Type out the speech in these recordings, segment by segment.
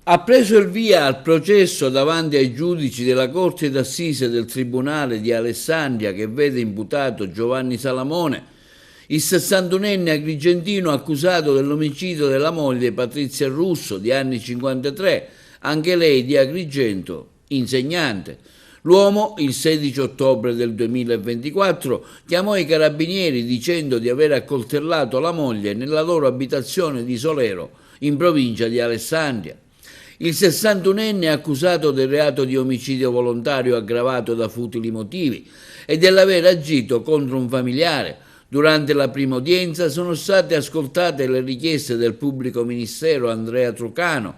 Ha preso il via al processo davanti ai giudici della Corte d'Assise del Tribunale di Alessandria che vede imputato Giovanni Salamone, il 61enne agrigentino accusato dell'omicidio della moglie Patrizia Russo, di anni 53, anche lei di Agrigento, insegnante. L'uomo, il 16 ottobre del 2024, chiamò i carabinieri dicendo di aver accoltellato la moglie nella loro abitazione di Solero, in provincia di Alessandria. Il 61enne è accusato del reato di omicidio volontario aggravato da futili motivi e dell'aver agito contro un familiare. Durante la prima udienza sono state ascoltate le richieste del pubblico ministero Andrea Trucano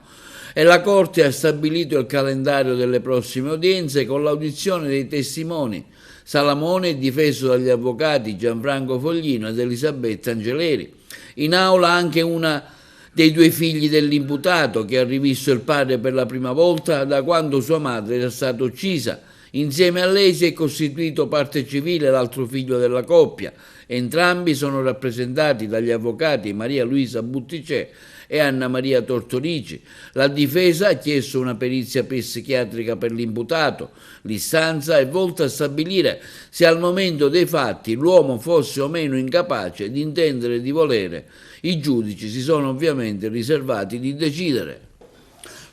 e la Corte ha stabilito il calendario delle prossime udienze con l'audizione dei testimoni. Salamone è difeso dagli avvocati Gianfranco Foglino ed Elisabetta Angeleri. In aula anche una dei due figli dell'imputato, che ha rivisto il padre per la prima volta da quando sua madre era stata uccisa. Insieme a lei si è costituito parte civile l'altro figlio della coppia. Entrambi sono rappresentati dagli avvocati Maria Luisa Butticè e Anna Maria Tortorici. La difesa ha chiesto una perizia psichiatrica per l'imputato. L'istanza è volta a stabilire se al momento dei fatti l'uomo fosse o meno incapace di intendere e di volere. I giudici si sono ovviamente riservati di decidere.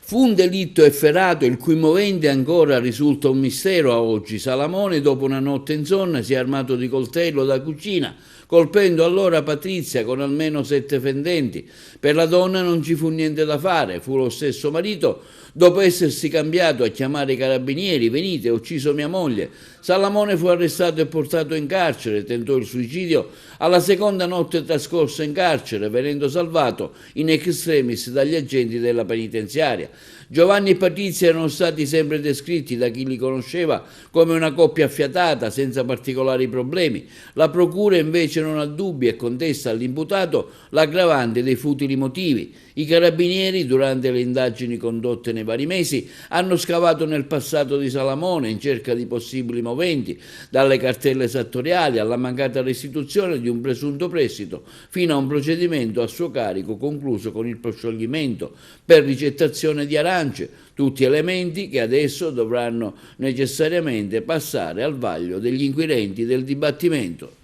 Fu un delitto efferato il cui movente ancora risulta un mistero a oggi. Salamone, dopo una notte insonne, si è armato di coltello da cucina, colpendo allora Patrizia con almeno 7 fendenti. Per la donna non ci fu niente da fare, fu lo stesso marito, dopo essersi cambiato a chiamare i carabinieri: venite, ho ucciso mia moglie. Salamone fu arrestato e portato in carcere, tentò il suicidio alla seconda notte trascorsa in carcere, venendo salvato in extremis dagli agenti della penitenziaria. Giovanni e Patrizia erano stati sempre descritti da chi li conosceva come una coppia affiatata, senza particolari problemi. La procura invece non ha dubbi e contesta all'imputato l'aggravante dei futili motivi. I carabinieri, durante le indagini condotte nei vari mesi, hanno scavato nel passato di Salamone in cerca di possibili moventi, dalle cartelle esattoriali alla mancata restituzione di un presunto prestito, fino a un procedimento a suo carico concluso con il proscioglimento per ricettazione di arance, tutti elementi che adesso dovranno necessariamente passare al vaglio degli inquirenti del dibattimento.